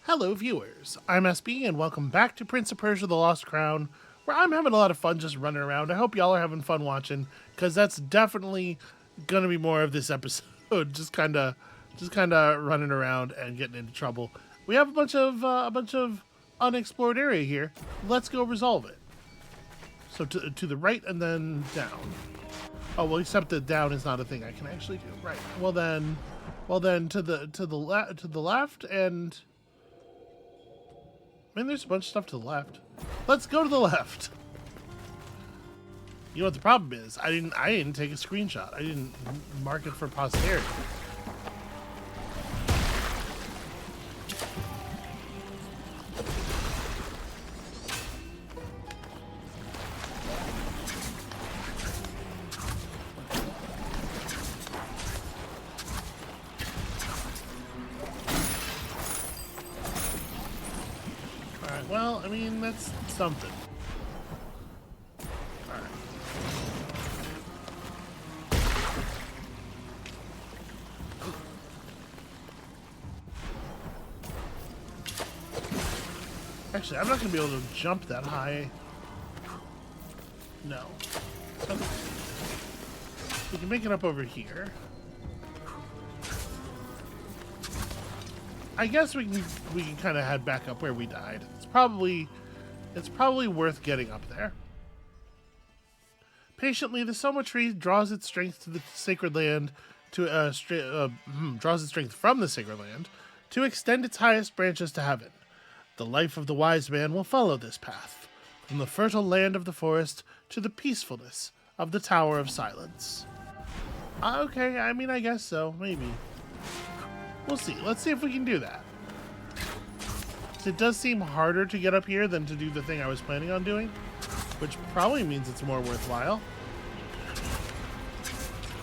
Hello, viewers. I'm SB, and welcome back to Prince of Persia: The Lost Crown, where I'm having a lot of fun just running around. I hope y'all are having fun watching, because that's definitely gonna be more of this episode. just kind of running around and getting into trouble. We have a bunch of unexplored area here. Let's go resolve it. So to the right and then down. Oh well, except that down is not a thing I can actually do. Right. Well then to the left and. I mean, there's a bunch of stuff to the left. Let's go to the left. You know what the problem is? I didn't take a screenshot. I didn't mark it for posterity. Alright, well, I mean, that's something. Alright. Actually, I'm not going to be able to jump that high. No. Okay. We can make it up over here. I guess we can kind of head back up where we died. It's probably worth getting up there. Patiently, the Soma tree draws its strength to the sacred land draws its strength from the sacred land to extend its highest branches to heaven. The life of the wise man will follow this path, from the fertile land of the forest to the peacefulness of the Tower of Silence. Okay, I mean, I guess so, maybe. We'll see. Let's see if we can do that. So it does seem harder to get up here than to do the thing I was planning on doing, which probably means it's more worthwhile.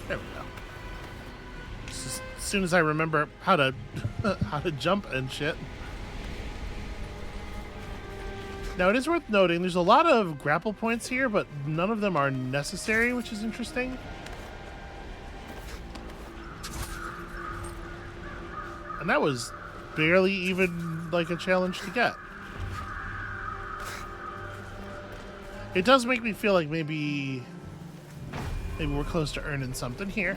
There we go. Just as soon as I remember how to how to jump and shit. Now it is worth noting there's a lot of grapple points here, but none of them are necessary, which is interesting. And that was barely even like a challenge to get. It does make me feel like maybe we're close to earning something here.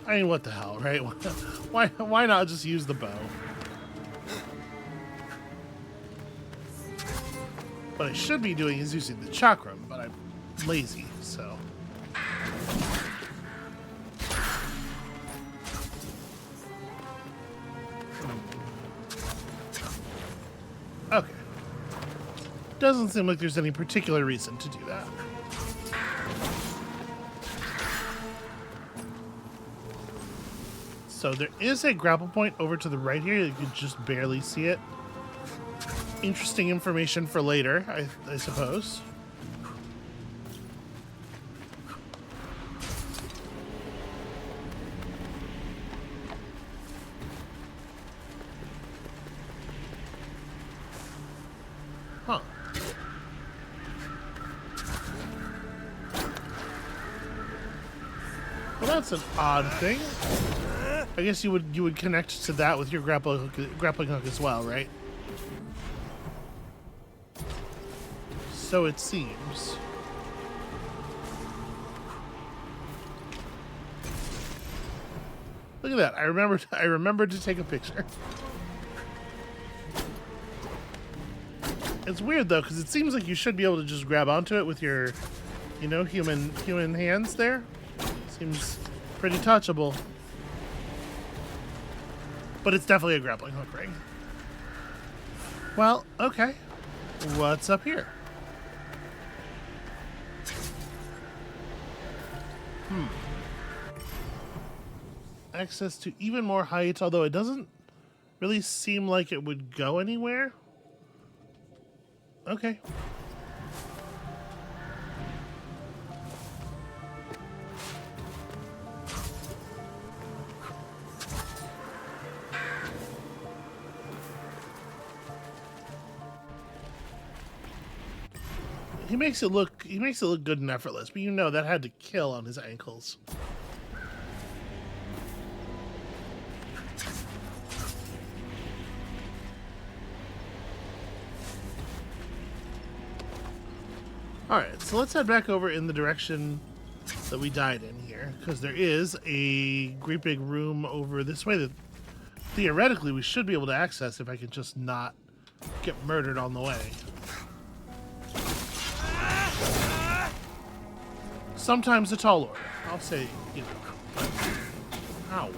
I mean, what the hell, right? Why not just use the bow? What I should be doing is using the chakram, but I'm lazy, so. Okay. Doesn't seem like there's any particular reason to do that. So there is a grapple point over to the right here. You can just barely see it. Interesting information for later, I suppose. Huh. Well, that's an odd thing. I guess you would connect to that with your grappling hook as well, right? So it seems. Look at that. I remembered to take a picture. It's weird though, because it seems like you should be able to just grab onto it with your, human hands there. Seems pretty touchable. But it's definitely a grappling hook ring. Well, okay. What's up here? Access to even more height, although it doesn't really seem like it would go anywhere. Okay. He makes it look good and effortless, but you know that had to kill on his ankles. Alright, so let's head back over in the direction that we died in here, because there is a great big room over this way that theoretically we should be able to access if I can just not get murdered on the way. Sometimes a tall order. I'll say, you know. But, ow.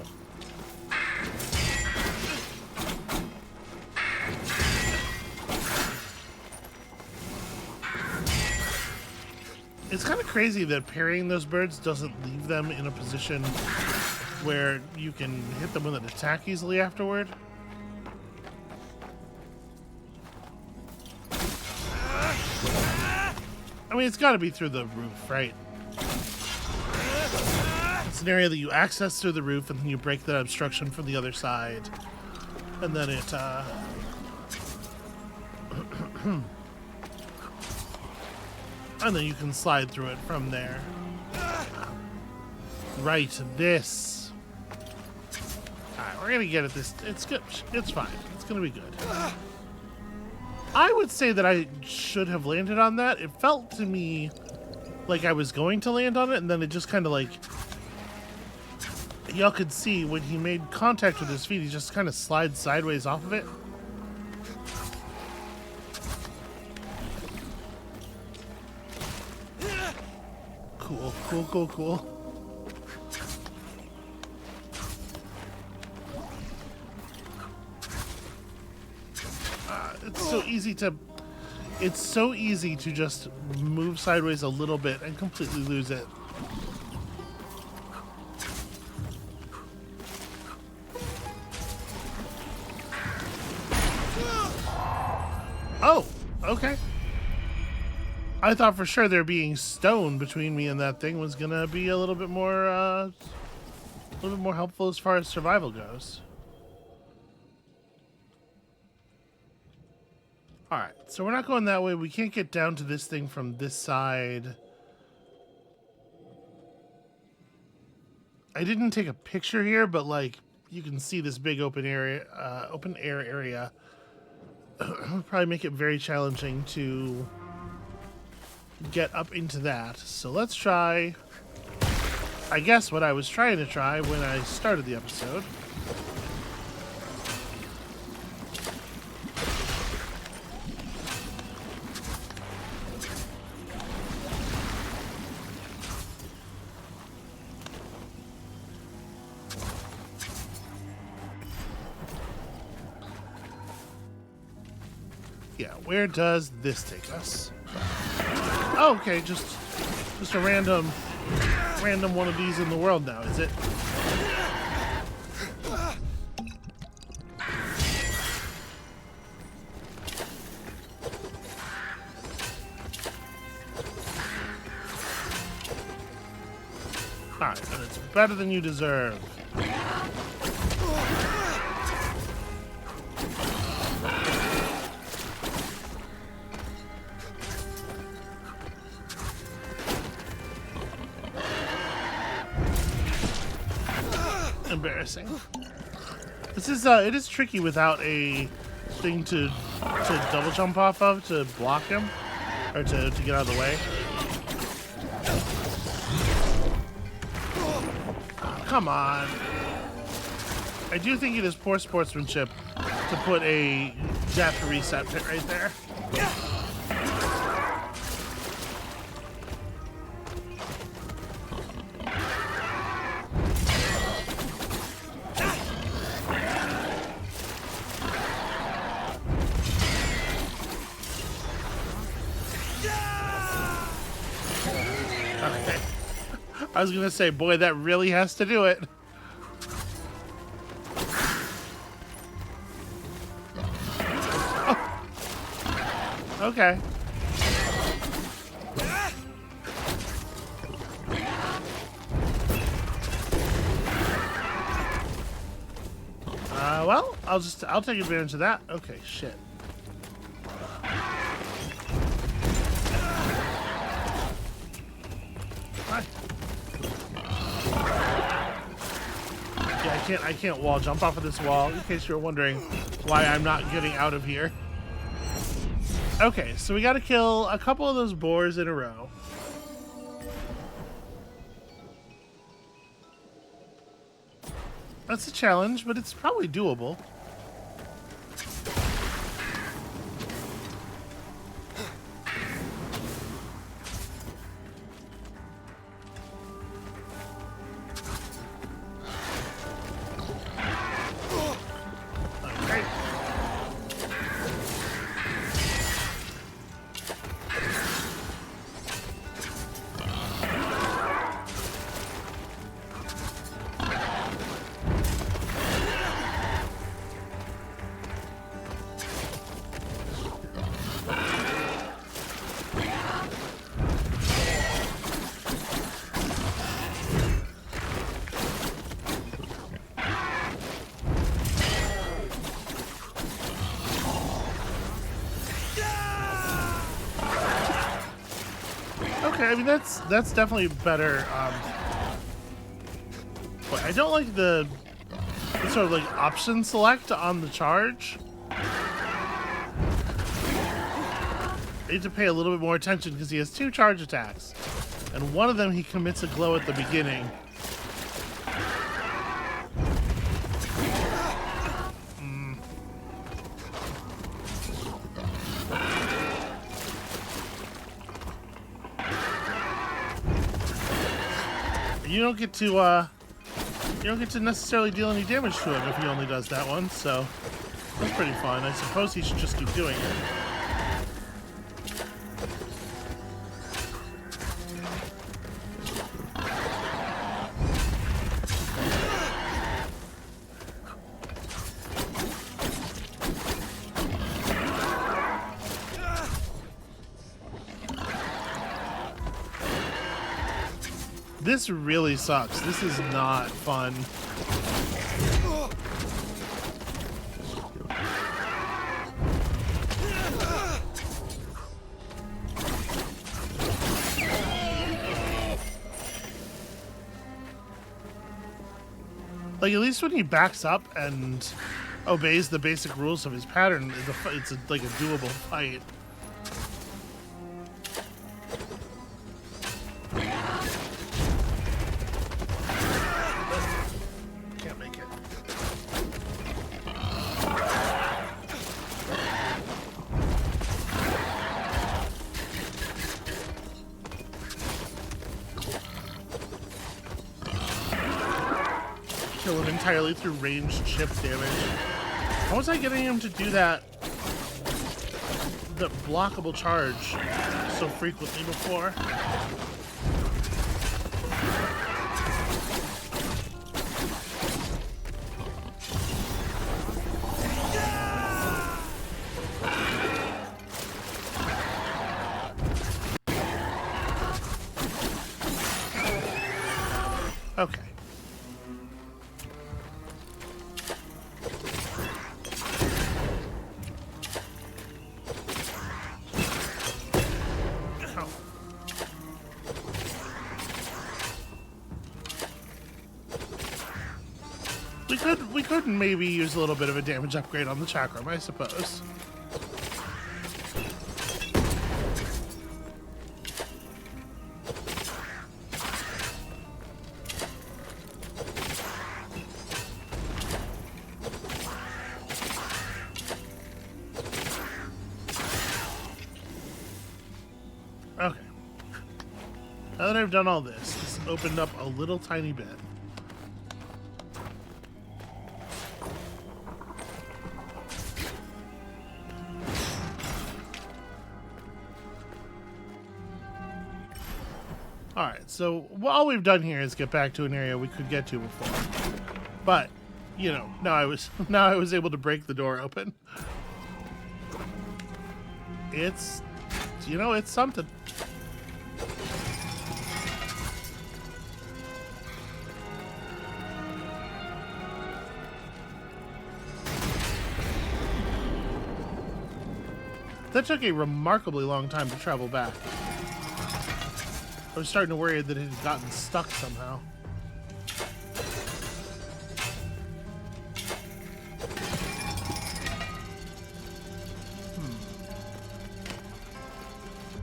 It's kind of crazy that parrying those birds doesn't leave them in a position where you can hit them with an attack easily afterward. I mean, it's got to be through the roof, right? It's an area that you access through the roof, and then you break that obstruction from the other side. And then it, and then you can slide through it from there. Right, this. Alright, we're gonna get at this. It's good. It's fine. It's gonna be good. I would say that I should have landed on that. It felt to me like I was going to land on it, and then it just kind of like... Y'all could see when he made contact with his feet, he just kind of slides sideways off of it. Cool, cool, cool, cool. It's so easy to just move sideways a little bit and completely lose it. Oh, okay. I thought for sure there being stone between me and that thing was gonna be a little bit more helpful as far as survival goes. Alright, so we're not going that way. We can't get down to this thing from this side. I didn't take a picture here, but like you can see this big open area, open air area. It'll probably make it very challenging to get up into that. So let's try, I guess, what I was trying to try when I started the episode. Yeah, where does this take us? Oh, okay, just a random one of these in the world now, is it? Alright, and it's better than you deserve. Embarrassing. This is it is tricky without a thing to double jump off of to block him or to get out of the way. Oh, come on. I do think it is poor sportsmanship to put a death reset pit right there. Okay. I was gonna say, boy, that really has to do it. Oh. Okay. Well, I'll take advantage of that. Okay, shit. Hi. Yeah, I can't wall jump off of this wall, in case you're wondering why I'm not getting out of here. Okay, so we gotta kill a couple of those boars in a row. That's a challenge, but it's probably doable. Okay, I mean that's definitely better. But I don't like the sort of like option select on the charge. I need to pay a little bit more attention because he has 2 charge attacks, and one of them he commits a glow at the beginning. You don't get to necessarily deal any damage to him if he only does that one, so that's pretty fun. I suppose he should just keep doing it. This really sucks. This is not fun. Like, at least when he backs up and obeys the basic rules of his pattern, it's like a doable fight. Kill him entirely through ranged chip damage. How was I getting him to do that blockable charge so frequently before? Okay. We could maybe use a little bit of a damage upgrade on the chakram, I suppose. Okay. Now that I've done all this, it's opened up a little tiny bit. Alright, so all we've done here is get back to an area we could get to before. But, you know, now I was able to break the door open. It's, you know, it's something. That took a remarkably long time to travel back. I was starting to worry that it had gotten stuck somehow.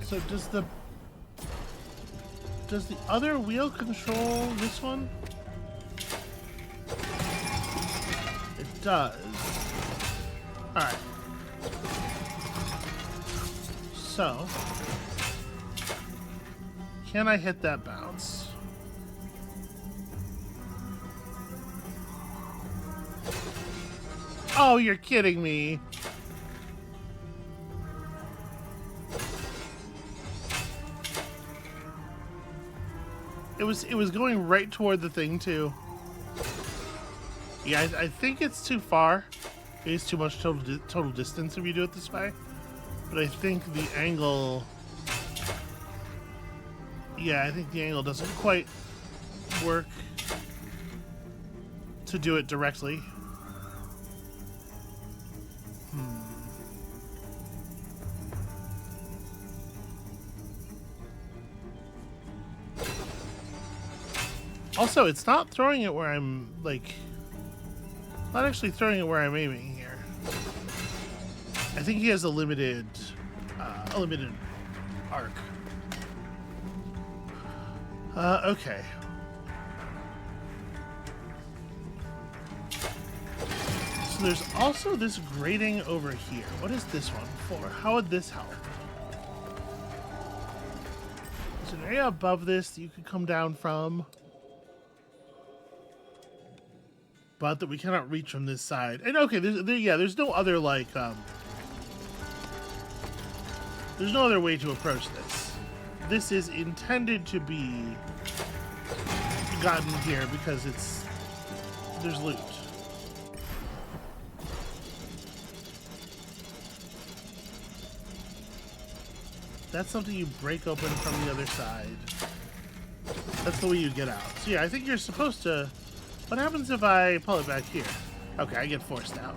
So does the other wheel control this one? It does. Alright. So, can I hit that bounce? Oh, you're kidding me. It was going right toward the thing too. Yeah, I think it's too far. It is too much total distance if you do it this way. But I think the angle... Yeah, I think the angle doesn't quite work to do it directly. Also, it's not throwing it where I'm, like... Not actually throwing it where I'm aiming here. I think he has a limited arc. Okay. So there's also this grating over here. What is this one for? How would this help? There's an area above this that you could come down from. But that we cannot reach from this side. And okay, there's no other, like, there's no other way to approach this. This is intended to be gotten here because there's loot. That's something you break open from the other side. That's the way you get out. So yeah, I think you're supposed to... What happens if I pull it back here? Okay, I get forced out.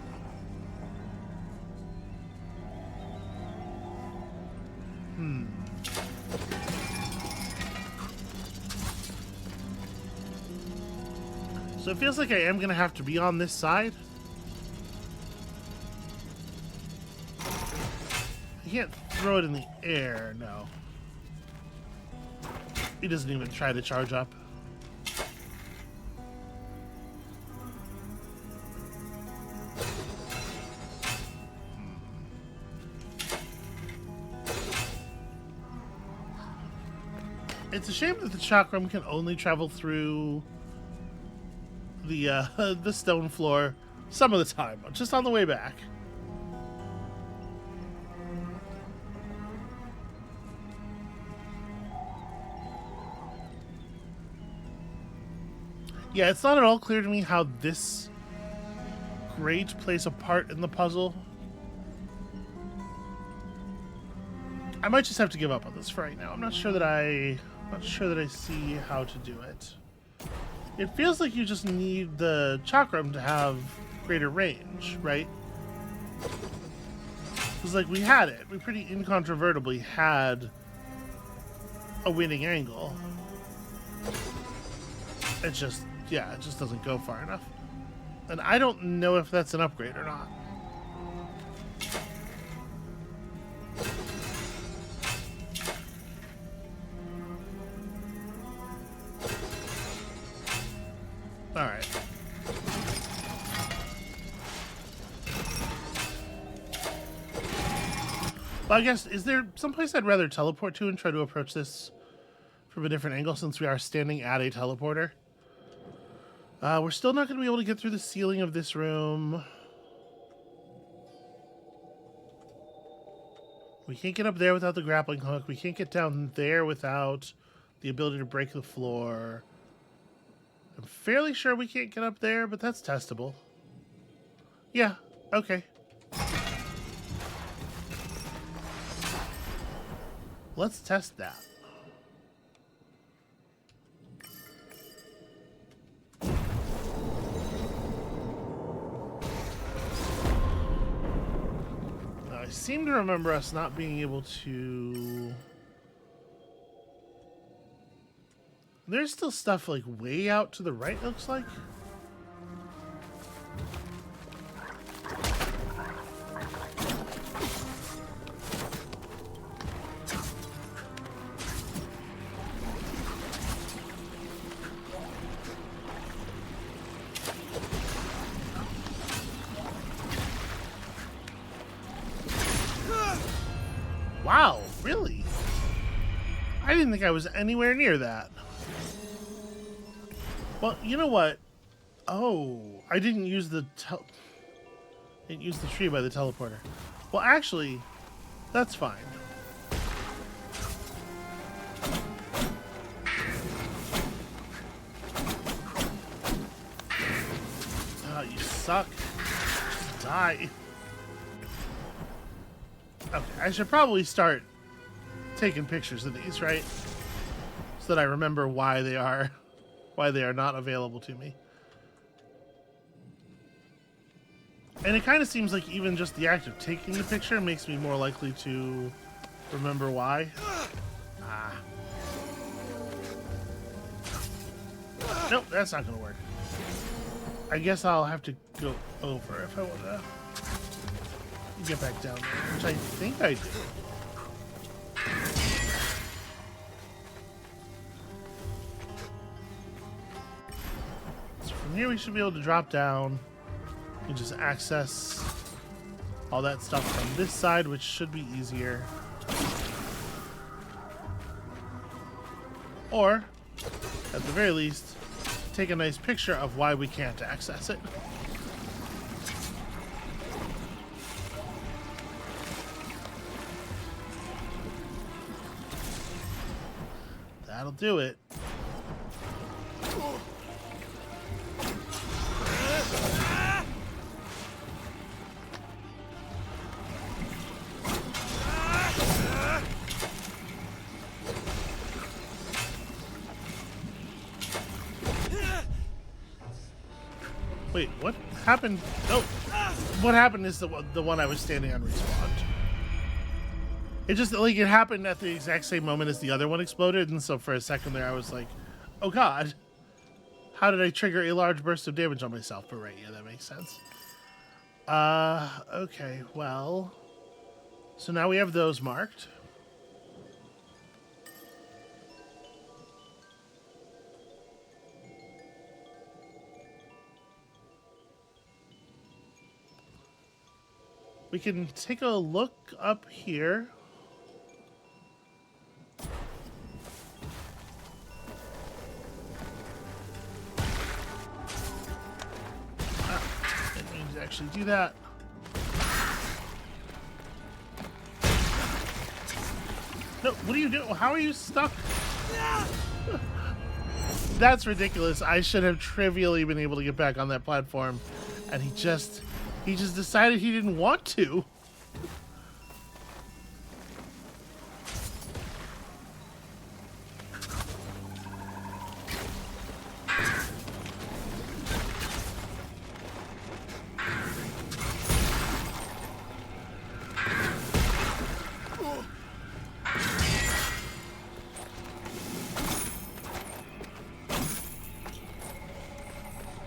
So it feels like I am going to have to be on this side. I can't throw it in the air, no. He doesn't even try to charge up. It's a shame that the chakram can only travel through the stone floor some of the time, just on the way back. Yeah, it's not at all clear to me how this grate plays a part in the puzzle. I might just have to give up on this for right now. I'm not sure that I see how to do it. It feels like you just need the chakram to have greater range, right? Because, like, we had it. We pretty incontrovertibly had a winning angle. It just, yeah, it just doesn't go far enough. And I don't know if that's an upgrade or not. Alright. Well, I guess, is there someplace I'd rather teleport to and try to approach this from a different angle since we are standing at a teleporter? We're still not going to be able to get through the ceiling of this room. We can't get up there without the grappling hook. We can't get down there without the ability to break the floor. I'm fairly sure we can't get up there, but that's testable. Yeah, okay. Let's test that. Now, I seem to remember us not being able to... There's still stuff like way out to the right, looks like. Wow, really? I didn't think I was anywhere near that. Well, you know what? Oh, I didn't use the tree by the teleporter. Well, actually, that's fine. Oh, you suck. Just die. Okay, I should probably start taking pictures of these, right? So that I remember why they are not available to me. And it kind of seems like even just the act of taking the picture makes me more likely to remember why. Ah. Nope, that's not going to work. I guess I'll have to go over if I want to get back down there, which I think I do. So from here we should be able to drop down and just access all that stuff from this side, which should be easier. Or, at the very least, take a nice picture of why we can't access it. That'll do it. Wait, what happened? Oh, what happened is the one I was standing on respawned. It just, like, it happened at the exact same moment as the other one exploded, and so for a second there I was like, oh god, how did I trigger a large burst of damage on myself? But right, yeah, that makes sense. Okay, well, so now we have those marked. We can take a look up here. Didn't mean to actually do that. No, what are you doing? How are you stuck? That's ridiculous. I should have trivially been able to get back on that platform, and he just decided he didn't want to.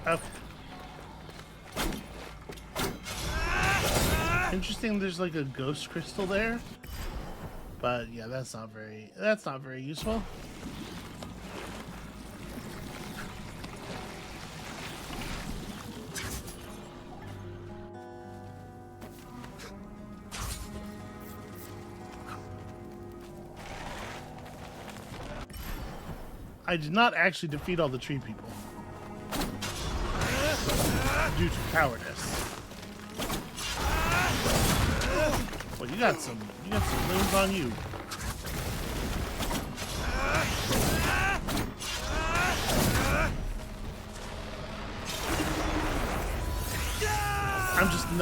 Okay. Interesting, there's like a ghost crystal there, but yeah, that's not very useful. I did not actually defeat all the tree people due to cowardice. Well, you got some moves on you.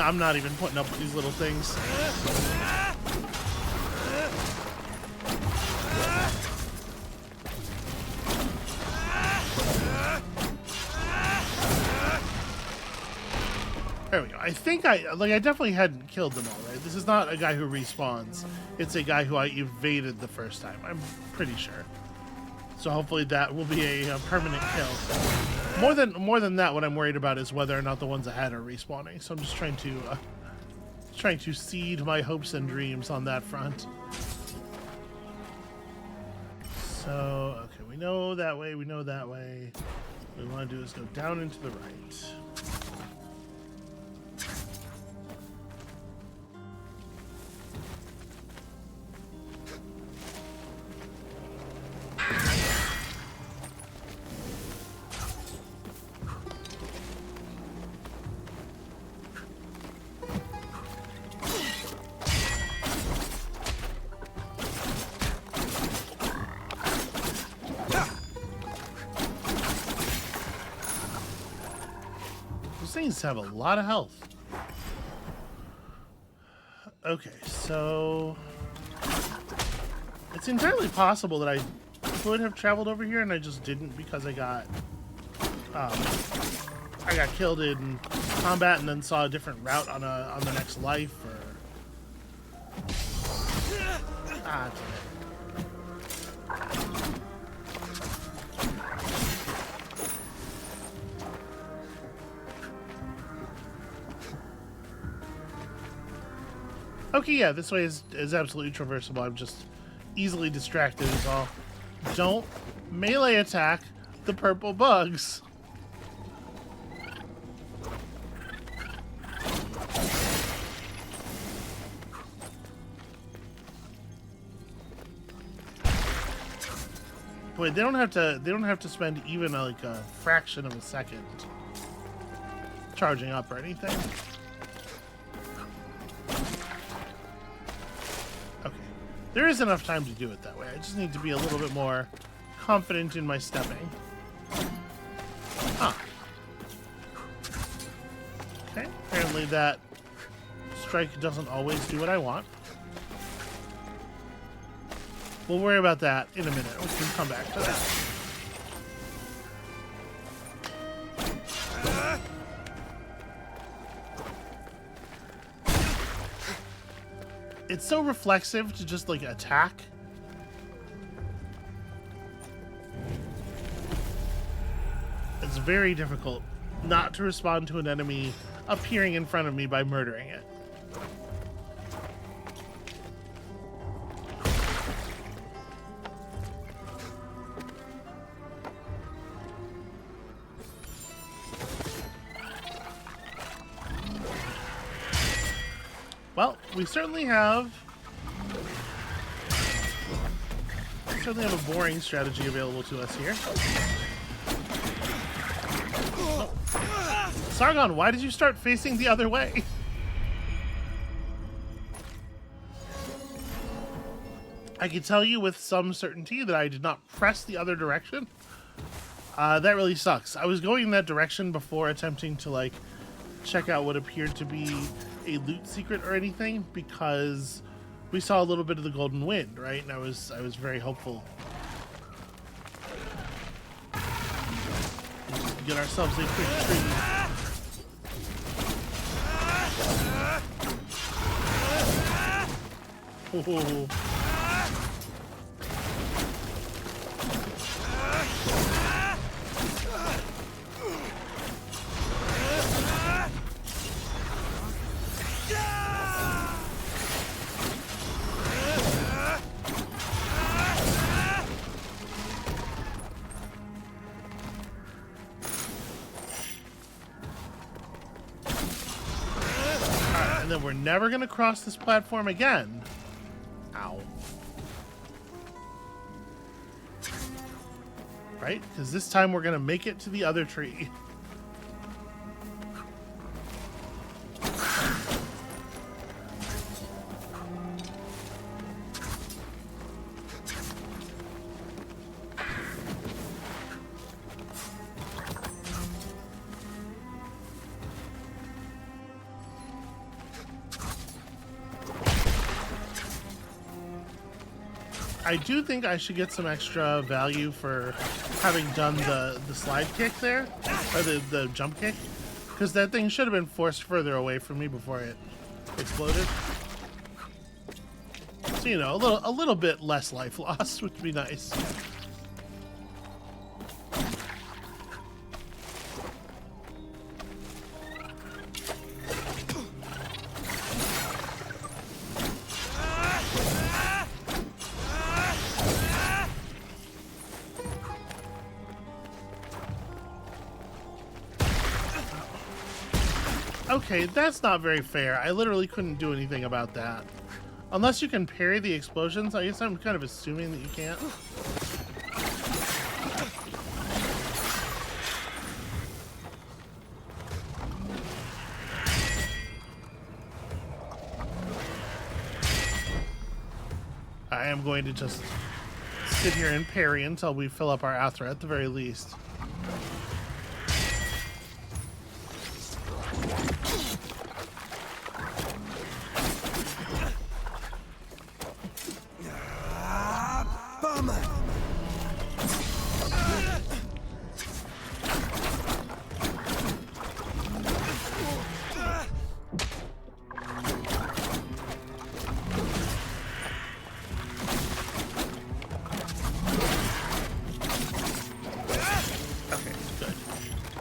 I'm not even putting up with these little things. There we go. I think I definitely hadn't killed them all, right? This is not a guy who respawns. It's a guy who I evaded the first time. I'm pretty sure. So hopefully that will be a permanent kill. More than that, what I'm worried about is whether or not the ones ahead are respawning. So I'm just trying to seed my hopes and dreams on that front. So okay, we know that way. We know that way. What we want to do is go down into the right. Things have a lot of health. Okay, so it's entirely possible that I could have traveled over here and I just didn't because I got killed in combat and then saw a different route on the next life. Or it's okay. Okay, yeah, this way is absolutely traversable. I'm just easily distracted is all. Don't melee attack the purple bugs. Boy, they don't have to spend even like a fraction of a second charging up or anything. There is enough time to do it that way. I just need to be a little bit more confident in my stepping. Huh. Okay, apparently that strike doesn't always do what I want. We'll worry about that in a minute. We can come back to that. It's so reflexive to just like attack. It's very difficult not to respond to an enemy appearing in front of me by murdering it. Well, we certainly have a boring strategy available to us here. Oh. Sargon, why did you start facing the other way? I can tell you with some certainty that I did not press the other direction. That really sucks. I was going in that direction before attempting to like check out what appeared to be a loot secret or anything, because we saw a little bit of the golden wind, right? And I was very hopeful. Get ourselves a quick tree. Oh. Then we're never gonna cross this platform again. Ow. Right? Because this time we're gonna make it to the other tree. I do think I should get some extra value for having done the slide kick there, or the jump kick, because that thing should have been forced further away from me before it exploded. So, you know, a little bit less life loss would be nice. Okay, that's not very fair. I literally couldn't do anything about that. Unless you can parry the explosions, I guess I'm kind of assuming that you can't. I am going to just sit here and parry until we fill up our Athra at the very least.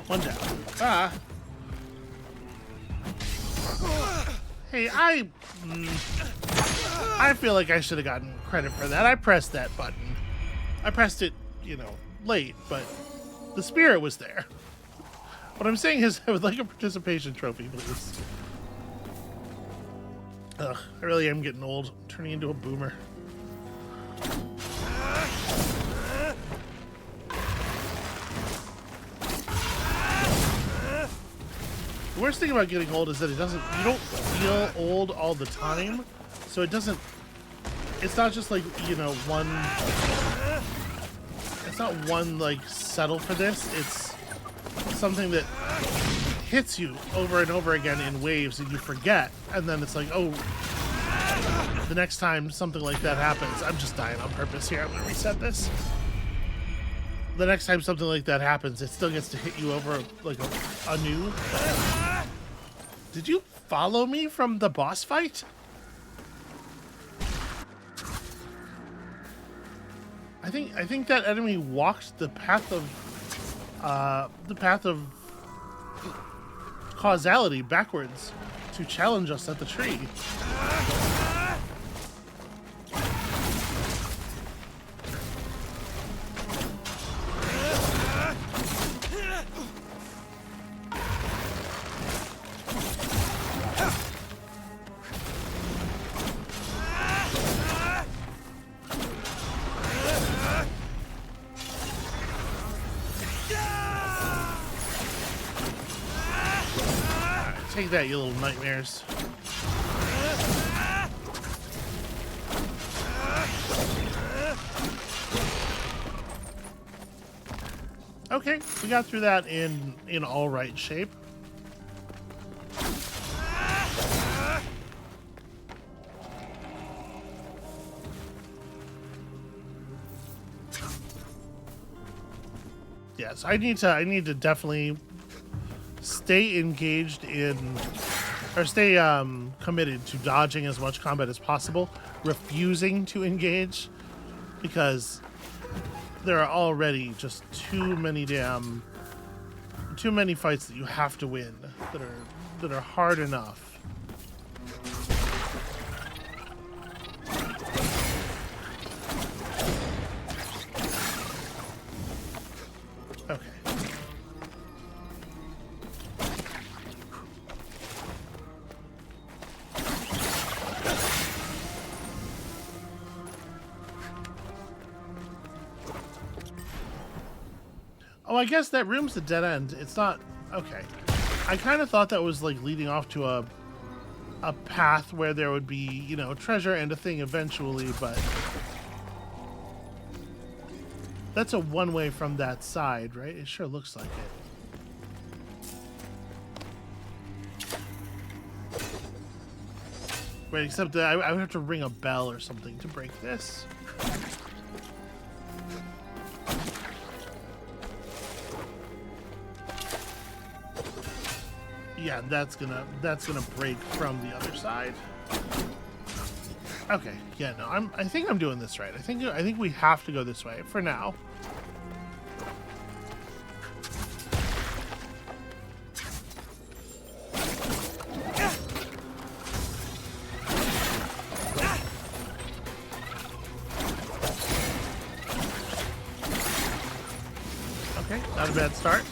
One down. Ah. Hey, I feel like I should have gotten credit for that. I pressed that button. I pressed it, you know, late, but the spirit was there. What I'm saying is I would like a participation trophy, please. Ugh, I really am getting old. I'm turning into a boomer. The worst thing about getting old is that you don't feel old all the time, so it's not just like, you know, it's not one like settle for this, it's something that hits you over and over again in waves and you forget, and then it's like, oh, the next time something like that happens, I'm just dying on purpose here, I'm gonna reset this. The next time something like that happens, it still gets to hit you over like anew. Did you follow me from the boss fight? I think that enemy walked the path of causality backwards to challenge us at the tree. Take that, you little nightmares. Okay, we got through that in all right shape. Yes, I need to definitely stay engaged in, or stay committed to dodging as much combat as possible, refusing to engage, because there are already just too many fights that you have to win that are hard enough. Okay. Oh, I guess that room's a dead end. It's not... Okay. I kind of thought that was, like, leading off to a path where there would be, you know, treasure and a thing eventually, but... That's a one-way from that side, right? It sure looks like it. Wait, except that I would have to ring a bell or something to break this. Yeah, that's gonna break from the other side. Okay, yeah, no, I think I'm doing this right. I think we have to go this way for now. Okay, not a bad start.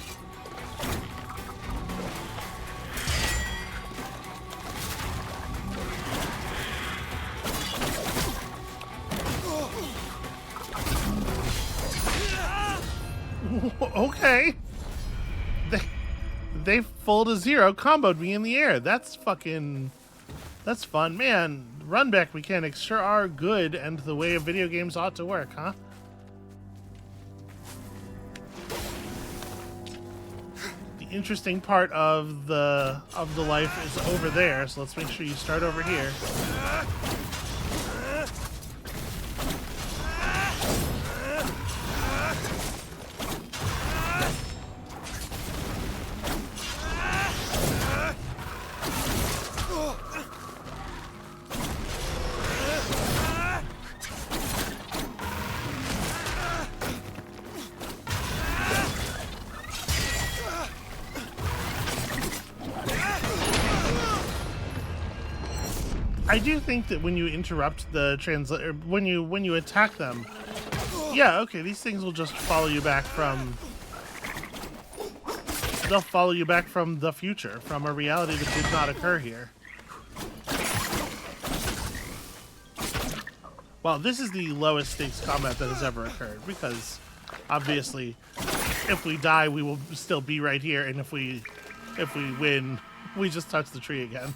Okay. They full to zero comboed me in the air. That's fucking... That's fun. Man, run back mechanics sure are good and the way video games ought to work, huh? The interesting part of the life is over there, so let's make sure you start over here. I do think that when you interrupt the when you attack them, yeah, okay, these things will just follow you back from... They'll follow you back from the future, from a reality that did not occur here. Well, this is the lowest stakes combat that has ever occurred, because obviously, if we die, we will still be right here, and if we win, we just touch the tree again.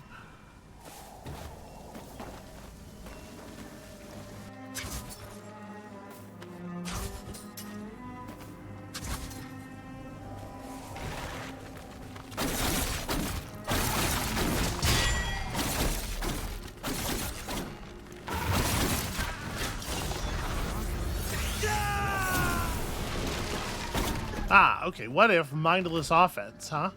Ah, okay, what if mindless offense, huh?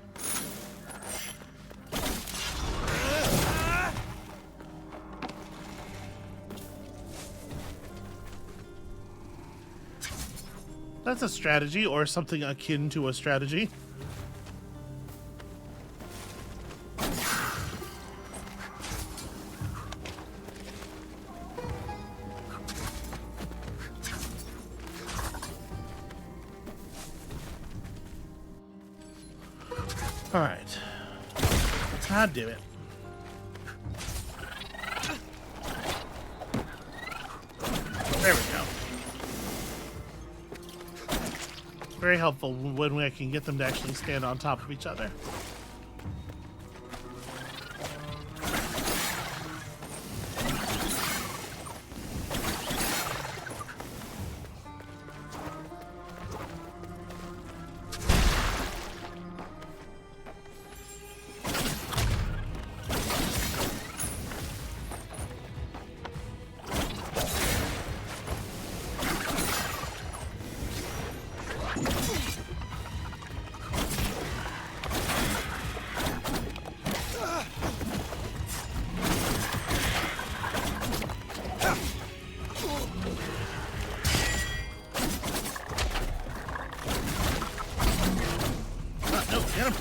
That's a strategy, or something akin to a strategy. All right. God damn it. There we go. Very helpful when I can get them to actually stand on top of each other.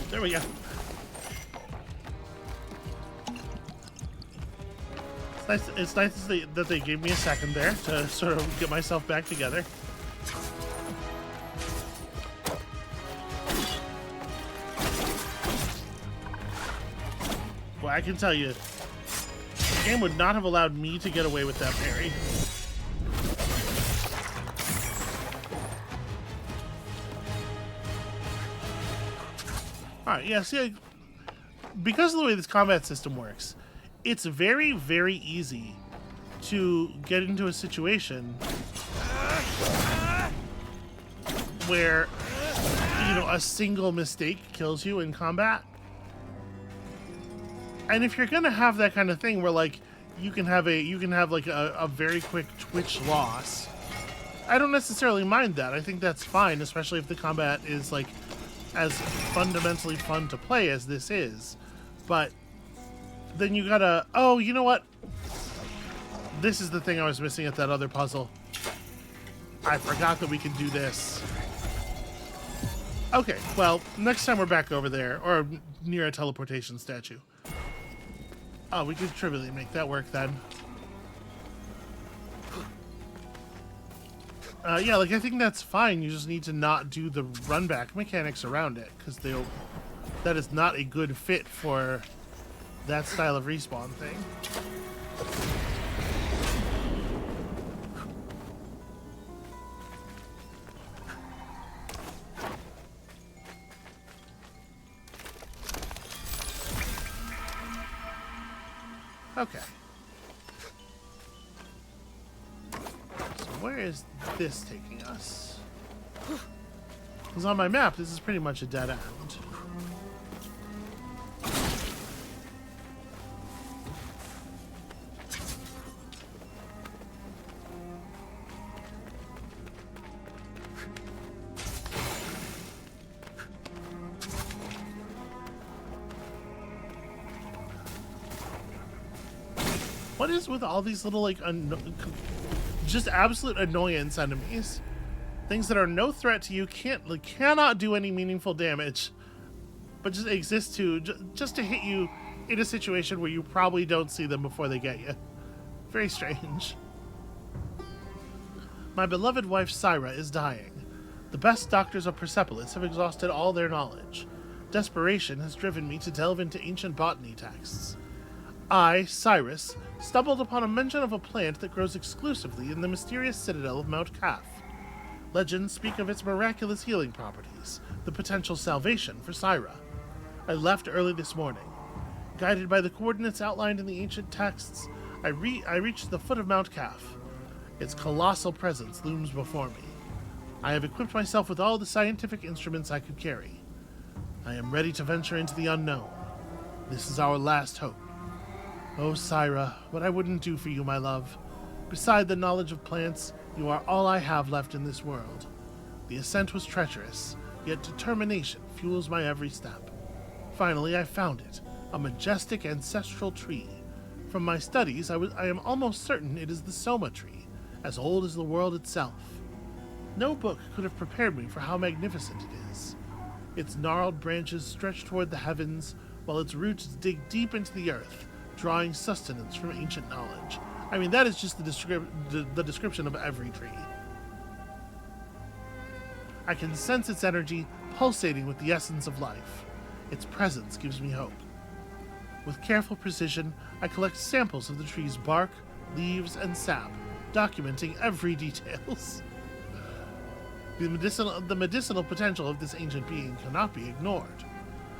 There we go. It's nice that they gave me a second there to sort of get myself back together. Well, I can tell you, the game would not have allowed me to get away with that parry. Alright, yeah, see, because of the way this combat system works, it's very, very easy to get into a situation where, you know, a single mistake kills you in combat. And if you're gonna have that kind of thing where, like, you can have like a very quick twitch loss, I don't necessarily mind that. I think that's fine, especially if the combat is, like, as fundamentally fun to play as this is. But then you gotta, oh, you know what? This is the thing I was missing at that other puzzle. I forgot that we can do this. Okay, well, next time we're back over there, or near a teleportation statue. Oh, we could trivially make that work then. Yeah, like, I think that's fine. You just need to not do the run back mechanics around it, because that is not a good fit for that style of respawn thing. Okay. So where is this taking us? Because on my map, this is pretty much a dead end. What is with all these little, like, just absolute annoyance enemies? Things that are no threat to you, cannot do any meaningful damage, but just exist just to hit you in a situation where you probably don't see them before they get you. Very strange. My beloved wife Cyrus is dying. The best doctors of Persepolis have exhausted all their knowledge. Desperation has driven me to delve into ancient botany texts. I, Cyrus, stumbled upon a mention of a plant that grows exclusively in the mysterious citadel of Mount Kaf. Legends speak of its miraculous healing properties, the potential salvation for Syra. I left early this morning. Guided by the coordinates outlined in the ancient texts, I reached the foot of Mount Kaf. Its colossal presence looms before me. I have equipped myself with all the scientific instruments I could carry. I am ready to venture into the unknown. This is our last hope. Oh, Syra, what I wouldn't do for you, my love. Beside the knowledge of plants, you are all I have left in this world. The ascent was treacherous, yet determination fuels my every step. Finally, I found it, a majestic ancestral tree. From my studies, I am almost certain it is the Soma tree, as old as the world itself. No book could have prepared me for how magnificent it is. Its gnarled branches stretch toward the heavens, while its roots dig deep into the earth, drawing sustenance from ancient knowledge. I mean, that is just the description of every tree. I can sense its energy pulsating with the essence of life. Its presence gives me hope. With careful precision, I collect samples of the tree's bark, leaves, and sap, documenting every details. The medicinal potential of this ancient being cannot be ignored.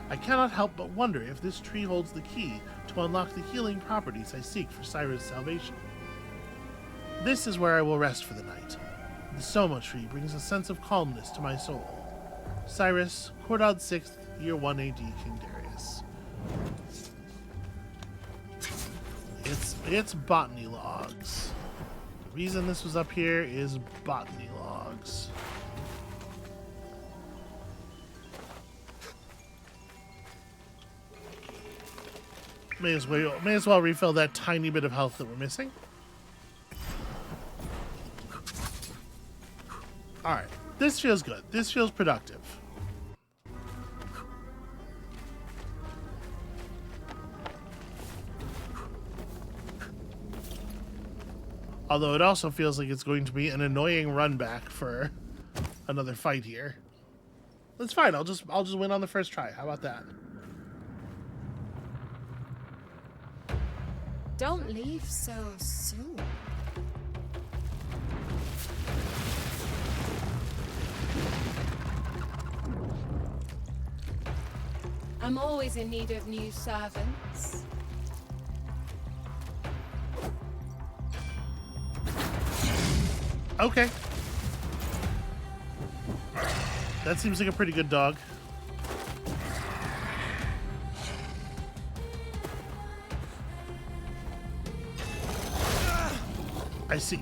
I cannot help but wonder if this tree holds the key to unlock the healing properties I seek for Cyrus' salvation. This is where I will rest for the night. The Soma tree brings a sense of calmness to my soul. Cyrus, Cordad 6th, Year 1 AD, King Darius. It's botany logs. The reason this was up here is botany logs. May as well refill that tiny bit of health that we're missing. Alright, this feels good. This feels productive. Although it also feels like it's going to be an annoying run back for another fight here. That's fine. I'll just win on the first try. How about that? Don't leave so soon. I'm always in need of new servants. Okay. That seems like a pretty good dog. I see.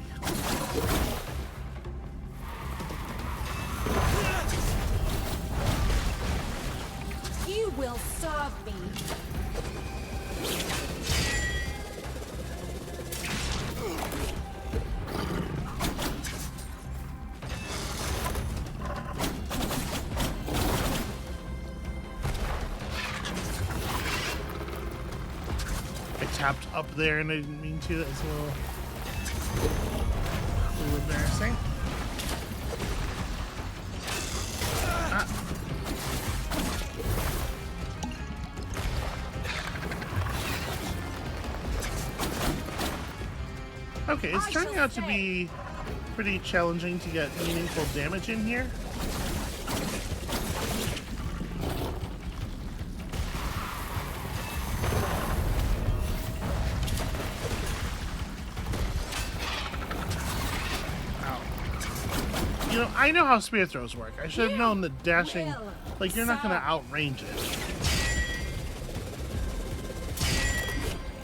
You will serve me. I tapped up there and I didn't mean to. That's a little embarrassing. Ah. Okay, it's turning out to be pretty challenging to get meaningful damage in here. You know, I know how spear throws work. I should have known that dashing, like, you're not going to outrange it.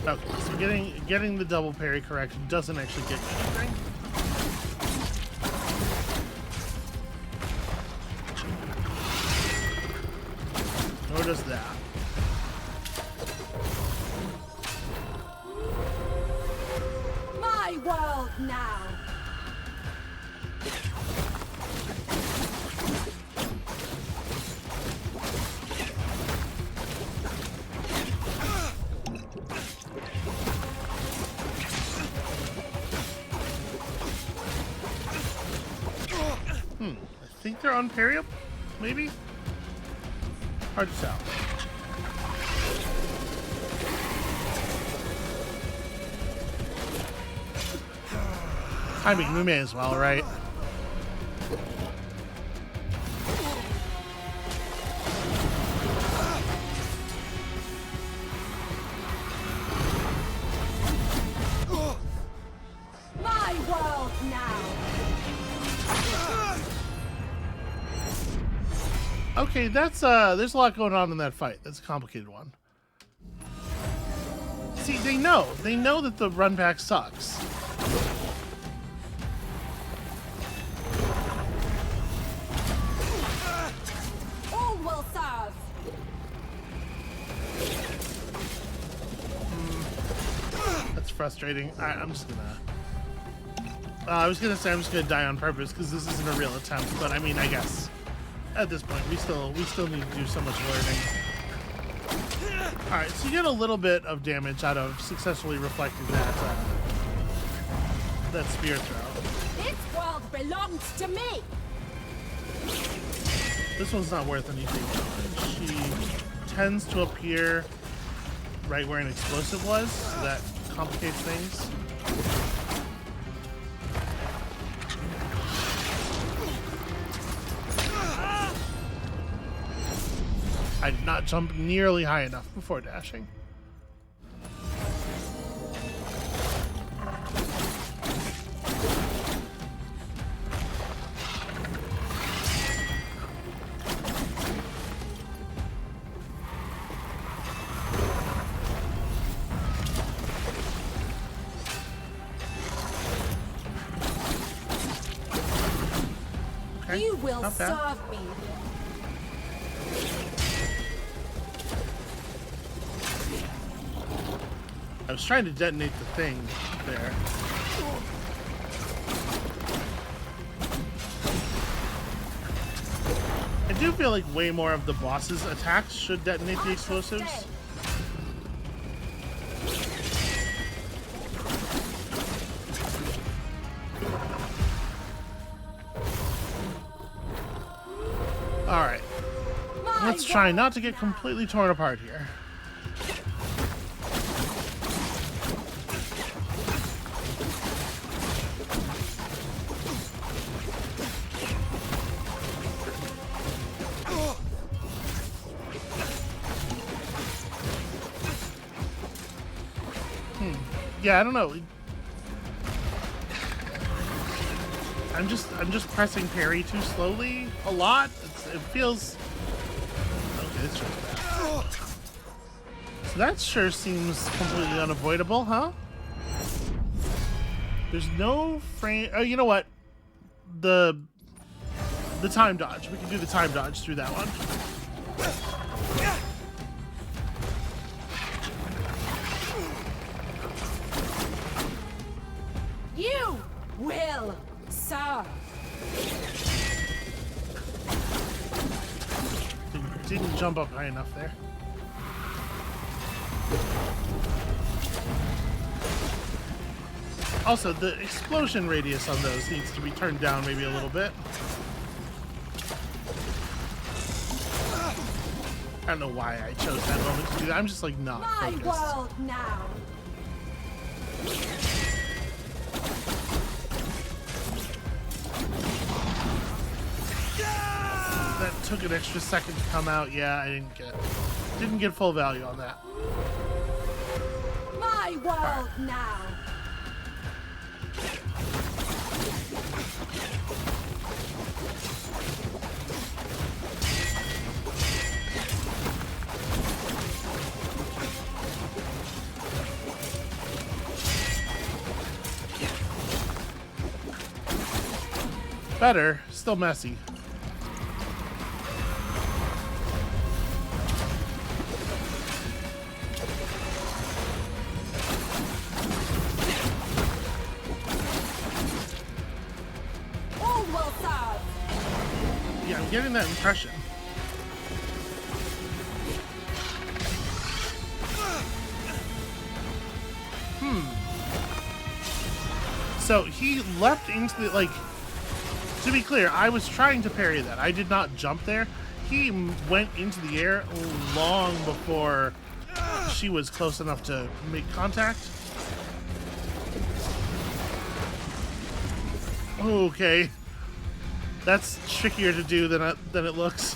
Okay, so getting the double parry correct doesn't actually get you anything. Nor does that. My world now. I think they're unparryable, maybe? Hard to tell. I mean, we may as well, right? My world now. Okay, that's there's a lot going on in that fight. That's a complicated one. See, they know that the run back sucks. All will serve. That's frustrating. Alright, I'm just gonna. I was gonna say I'm just gonna die on purpose because this isn't a real attempt, but I mean, I guess at this point we still need to do so much learning. All right, so you get a little bit of damage out of successfully reflecting that spear throw. This world belongs to me. This one's not worth anything. She tends to appear right where an explosive was, so that complicates things. I did not jump nearly high enough before dashing. Okay, You will not bad. serve me. I was trying to detonate the thing there. I do feel like way more of the boss's attacks should detonate the explosives. Alright. Let's try not to get completely torn apart here. Yeah, I don't know. I'm just pressing parry too slowly a lot. It feels okay. It's just bad. So that sure seems completely unavoidable, huh? There's no frame. Oh, you know what? The time dodge. We can do the time dodge through that one. You will serve. Didn't jump up high enough there. Also, the explosion radius on those needs to be turned down maybe a little bit. I don't know why I chose that moment to do that. I'm just like not My focused. world now. That took an extra second to come out. Yeah, I didn't get full value on that. My world now. Better. Still messy. All will serve. Yeah, I'm getting that impression. So he leapt into the, like, to be clear, I was trying to parry that. I did not jump there. He went into the air long before she was close enough to make contact. Okay. That's trickier to do than it looks.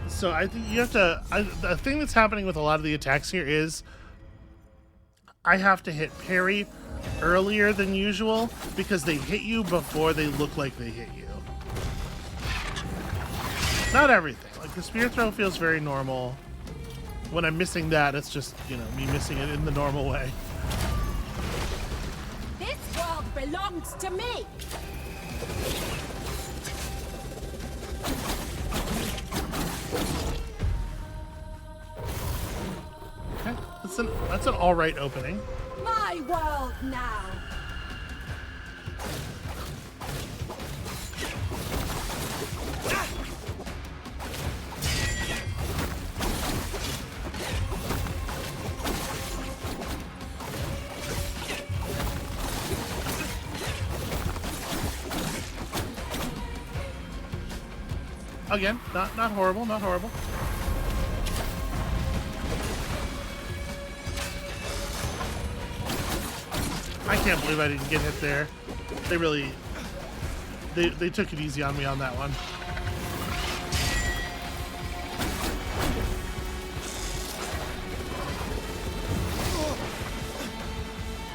So I think you have to... the thing that's happening with a lot of the attacks here is I have to hit parry earlier than usual because they hit you before they look like they hit you. Not everything. Like the spear throw feels very normal. When I'm missing that, it's just, you know, me missing it in the normal way. This world belongs to me. Okay, that's an all right opening. My world now. Again, not horrible, not horrible. I can't believe I didn't get hit there. They really... They took it easy on me on that one.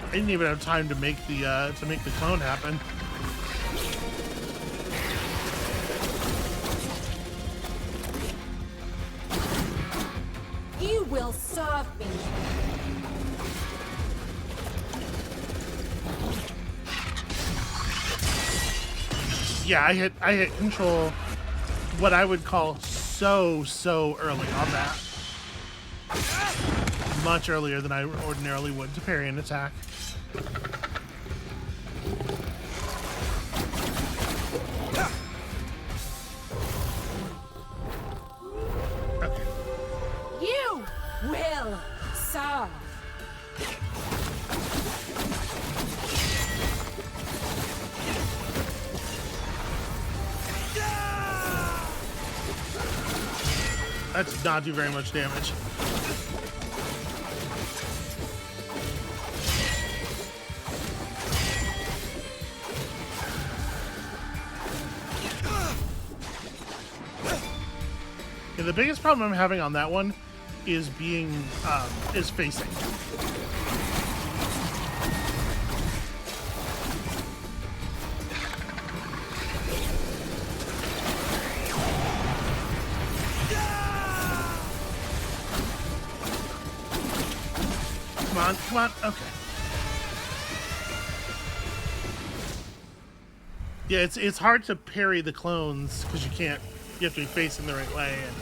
I didn't even have time to make the clone happen. You will serve me. Yeah, I hit control what I would call so early on that. Much earlier than I ordinarily would to parry an attack. Okay. You will serve. That did not do very much damage. Yeah, the biggest problem I'm having on that one is is facing. Come on, okay. Yeah, it's hard to parry the clones because you have to be facing the right way. And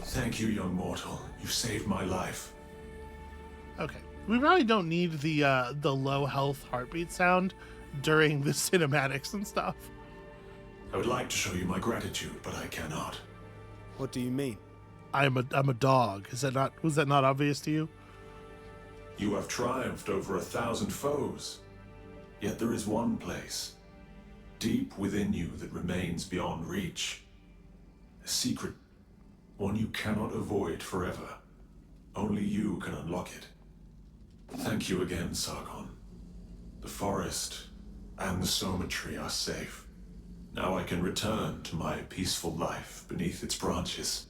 Thank you, young mortal. You saved my life. okay, we probably don't need the low health heartbeat sound during the cinematics and stuff. I would like to show you my gratitude, but I cannot. What do you mean? I'm a dog. Was that not obvious to you? You have triumphed over 1,000 foes. Yet there is one place, deep within you, that remains beyond reach. A secret, one you cannot avoid forever. Only you can unlock it. Thank you again, Sargon. The forest and the Soma tree are safe. Now I can return to my peaceful life beneath its branches.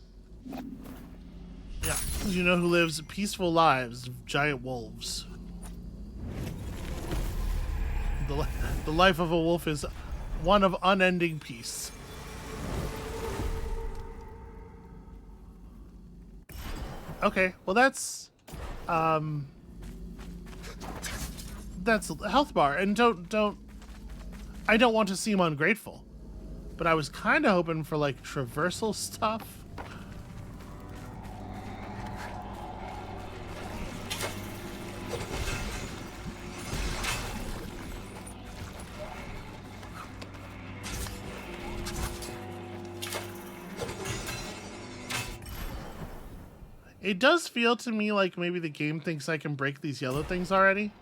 Yeah, you know who lives peaceful lives? Giant wolves. The life of a wolf is one of unending peace. Okay, well that's a health bar, and I don't want to seem ungrateful, but I was kind of hoping for like traversal stuff. It does feel to me like maybe the game thinks I can break these yellow things already.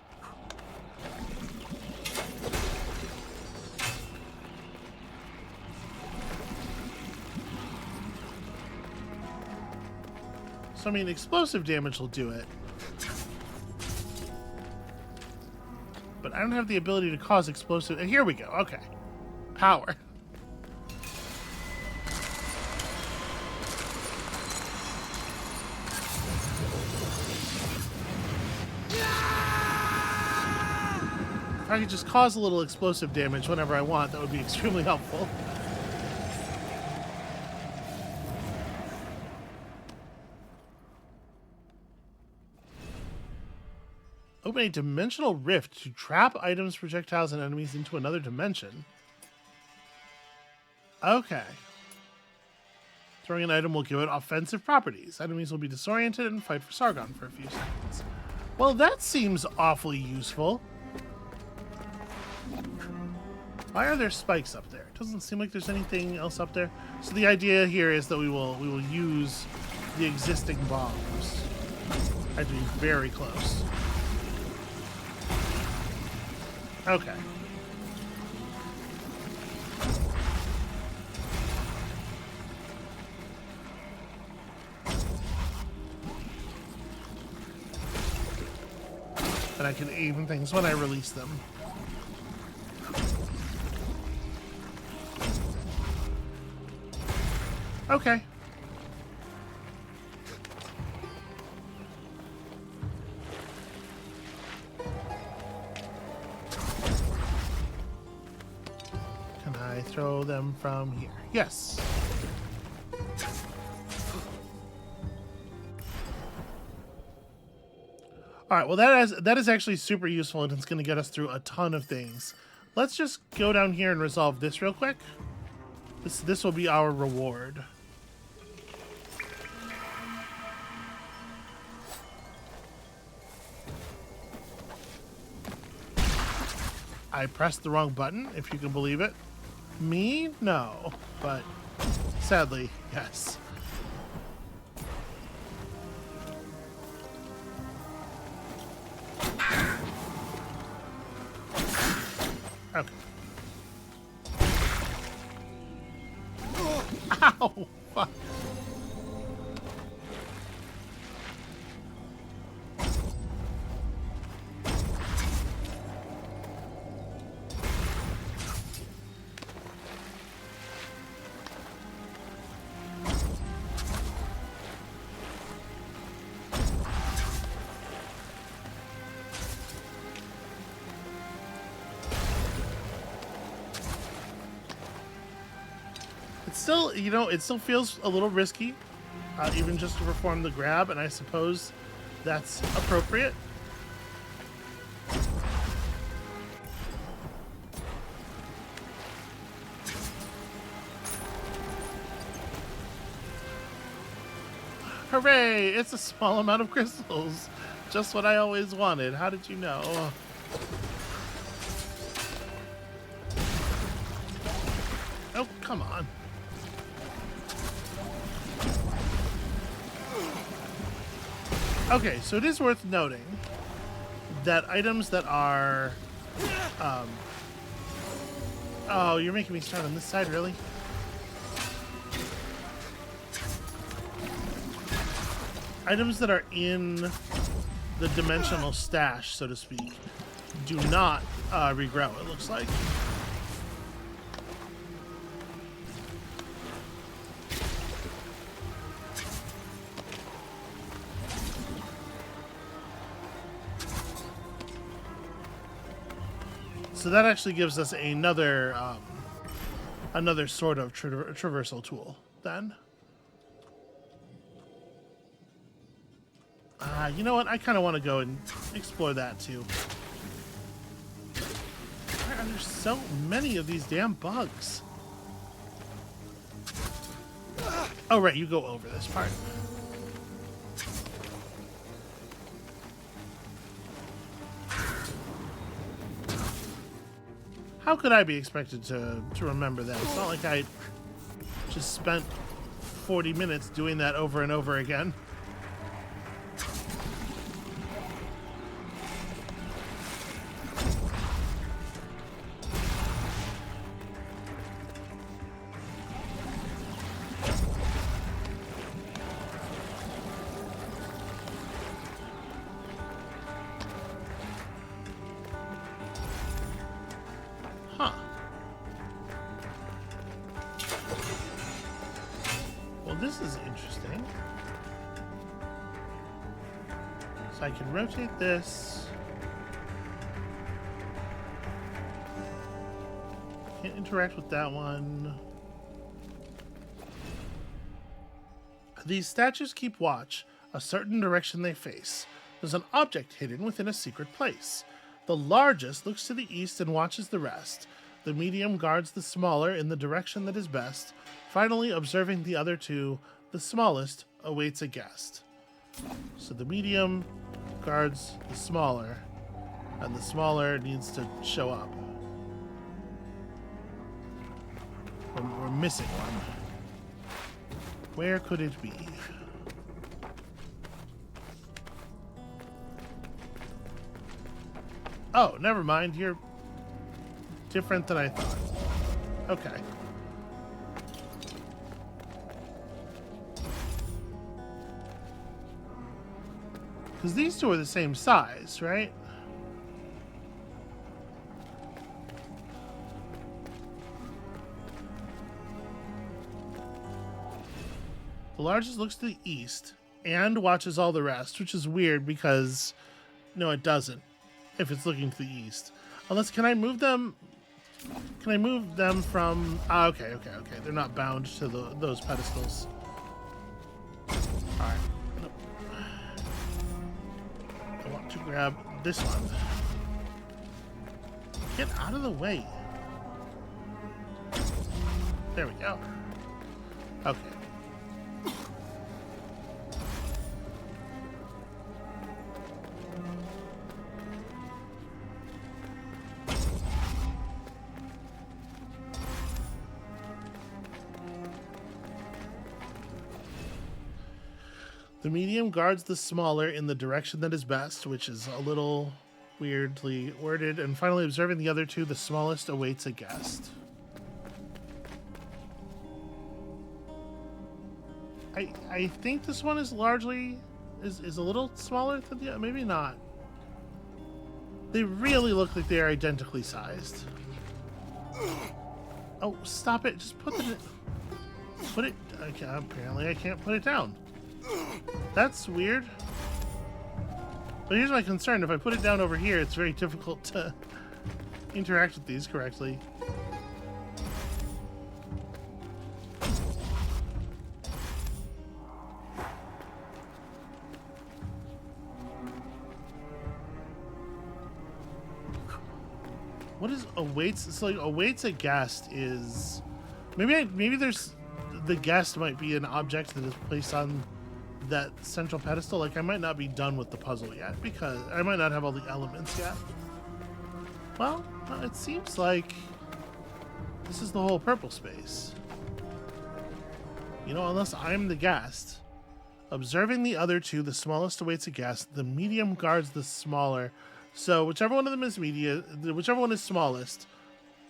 So, I mean, explosive damage will do it. But I don't have the ability to cause explosive... Here we go. Okay. Power. If I could just cause a little explosive damage whenever I want, that would be extremely helpful. Open a dimensional rift to trap items, projectiles, and enemies into another dimension. Okay. Throwing an item will give it offensive properties. Enemies will be disoriented and fight for Sargon for a few seconds. Well, that seems awfully useful. Why are there spikes up there? It doesn't seem like there's anything else up there. So the idea here is that we will use the existing bombs. I have to be very close. Okay. And I can aim things when I release them. Okay. Can I throw them from here? Yes. All right, well that is actually super useful, and it's going to get us through a ton of things. Let's just go down here and resolve this real quick. This will be our reward. I pressed the wrong button, if you can believe it. Me? No. But sadly, yes. Okay. Ow! Fuck. Still, you know, it still feels a little risky, even just to perform the grab, and I suppose that's appropriate. Hooray! It's a small amount of crystals. Just what I always wanted. How did you know? Oh, come on. Okay, so it is worth noting that items that are... Oh, you're making me start on this side, really? Items that are in the dimensional stash, so to speak, do not regrow, it looks like. So that actually gives us another another sort of traversal tool then. You know what? I kind of want to go and explore that too. Why are there so many of these damn bugs? Oh, right, you go over this part. How could I be expected to remember that? It's not like I just spent 40 minutes doing that over and over again. Huh. Well, this is interesting. So I can rotate this. Can't interact with that one. These statues keep watch, a certain direction they face. There's an object hidden within a secret place. The largest looks to the east and watches the rest. The medium guards the smaller in the direction that is best. Finally, observing the other two, the smallest awaits a guest. So the medium guards the smaller, and the smaller needs to show up. We're missing one. Where could it be? Oh, never mind. You're different than I thought. Okay. Because these two are the same size, right? The largest looks to the east and watches all the rest, which is weird because no, it doesn't. If it's looking to the east, unless can I move them? Can I move them from? Okay. They're not bound to those pedestals. All right. Nope. I want to grab this one. Get out of the way. There we go. Okay. The medium guards the smaller in the direction that is best, which is a little weirdly worded. And finally, observing the other two, the smallest awaits a guest. I think this one is largely is a little smaller than the other. Maybe not. They really look like they are identically sized. Oh, stop it! Just put it. Okay, apparently I can't put it down. That's weird. But here's my concern. If I put it down over here, it's very difficult to interact with these correctly. What is awaits? It's like awaits a guest is maybe there's the guest might be an object that is placed on that central pedestal. Like I might not be done with the puzzle yet because I might not have all the elements yet. Well, it seems like this is the whole purple space. You know, unless I'm the guest. Observing the other two, the smallest awaits a guest. The medium guards the smaller. So whichever one of them is whichever one is smallest,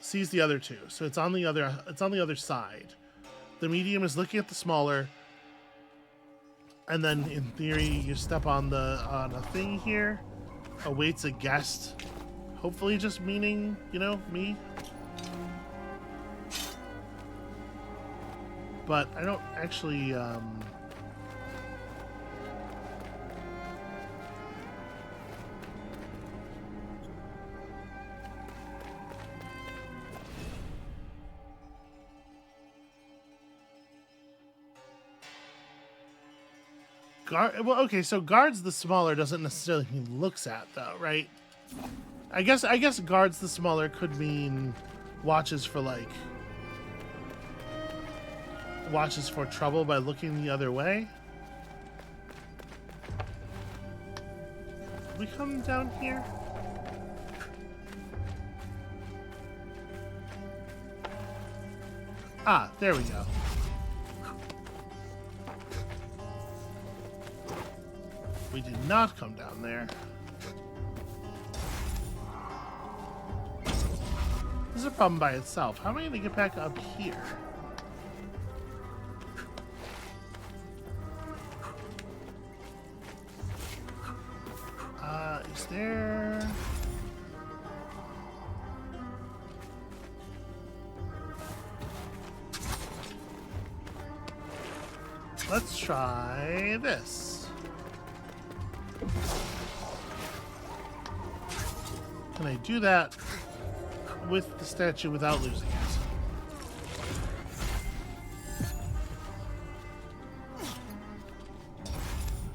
sees the other two. So it's on the other side. The medium is looking at the smaller. And then, in theory, you step on a thing here, awaits a guest, Hopefully just meaning, you know, me. But I don't actually, well, okay, so guards the smaller doesn't necessarily mean looks at, though, right? I guess guards the smaller could mean watches for, like, watches for trouble by looking the other way. We come down here? Ah, there we go. We did not come down there. This is a problem by itself. How am I going to get back up here? Is there... Let's try this. Can I do that with the statue without losing it?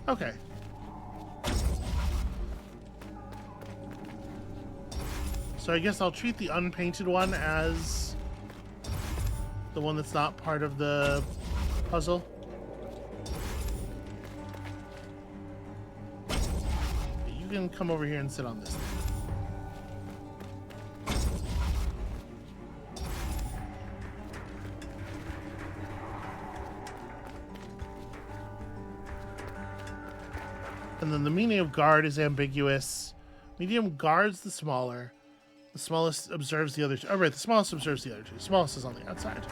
Okay. So I guess I'll treat the unpainted one as the one that's not part of the puzzle. You can come over here and sit on this thing. And then the meaning of guard is ambiguous. Medium guards the smaller. The smallest observes the other two. Oh, right, the smallest observes the other two. The smallest is on the outside.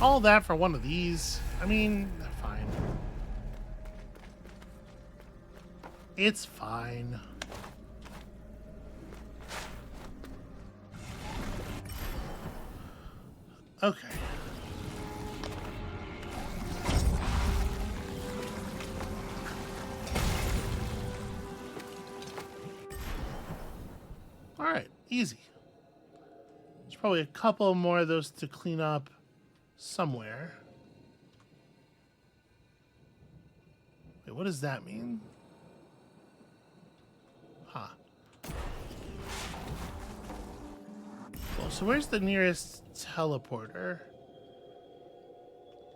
All that for one of these. I mean, fine. It's fine. Okay. All right, easy. There's probably a couple more of those to clean up somewhere. Wait, what does that mean? Huh. Well, so where's the nearest teleporter?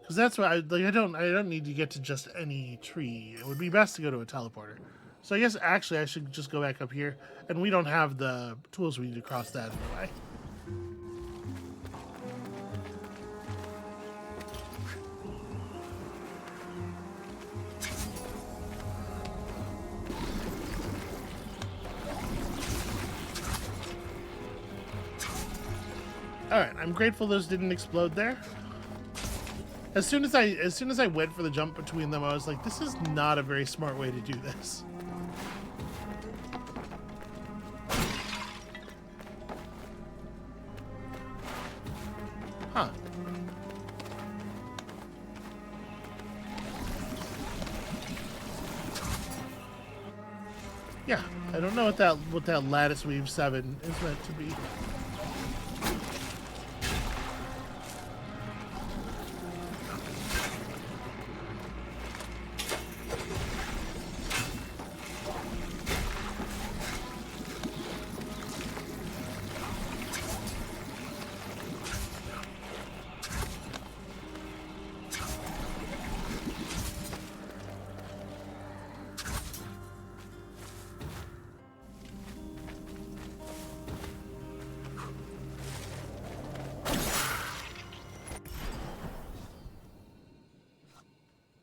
Because that's what I don't need to get to just any tree. It would be best to go to a teleporter. So I guess actually I should just go back up here, and we don't have the tools we need to cross that anyway. All right, I'm grateful those didn't explode there. As soon as I went for the jump between them, I was like, this is not a very smart way to do this. Huh. Yeah, I don't know what that lattice weave 7 is meant to be.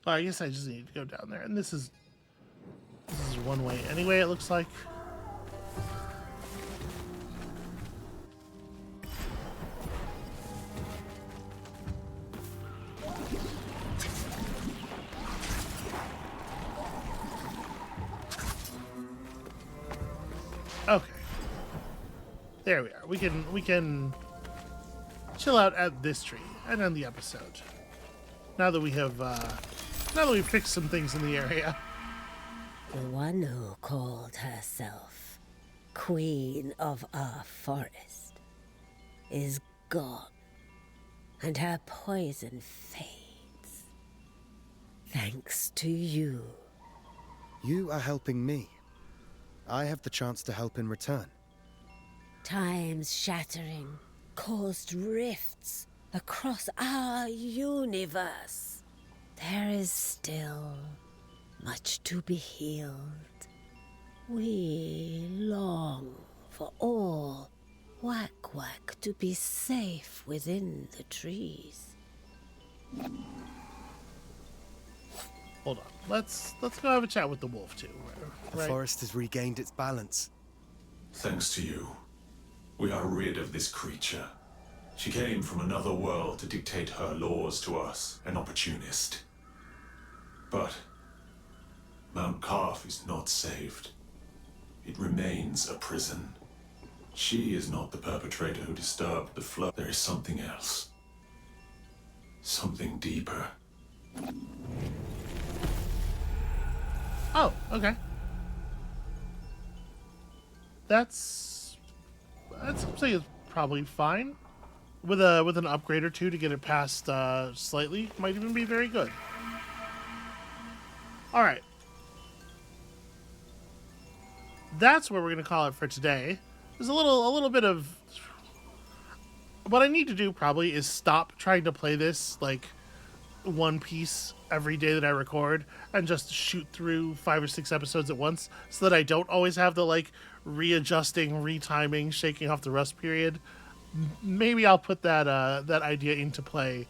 Oh, I guess I just need to go down there. And this is one way anyway, it looks like. Okay. There we are. We can chill out at this tree and end the episode. Now that we've fixed some things in the area. The one who called herself Queen of our forest is gone, and her poison fades. Thanks to you. You are helping me. I have the chance to help in return. Time's shattering caused rifts across our universe. There is still much to be healed. We long for all Whack-Whack to be safe within the trees. Hold on. Let's go have a chat with the wolf too. The Right? forest has regained its balance. Thanks to you, we are rid of this creature. She came from another world to dictate her laws to us, an opportunist. But Mount Calf is not saved. It remains a prison. She is not the perpetrator who disturbed the flow. There is something else. Something deeper. Oh, okay. That's something is probably fine. With an upgrade or two to get it past slightly, might even be very good. All right. That's where we're gonna call it for today. There's a little bit of what I need to do probably is stop trying to play this like one piece every day that I record and just shoot through 5 or 6 episodes at once so that I don't always have the like readjusting, retiming, shaking off the rust period. Maybe I'll put that idea into play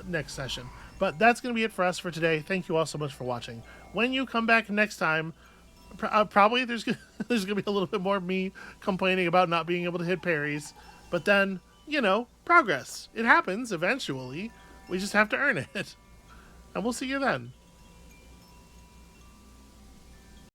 next session. But that's going to be it for us for today. Thank you all so much for watching. When you come back next time, probably there's going to be a little bit more of me complaining about not being able to hit parries. But then, progress. It happens eventually. We just have to earn it. And we'll see you then.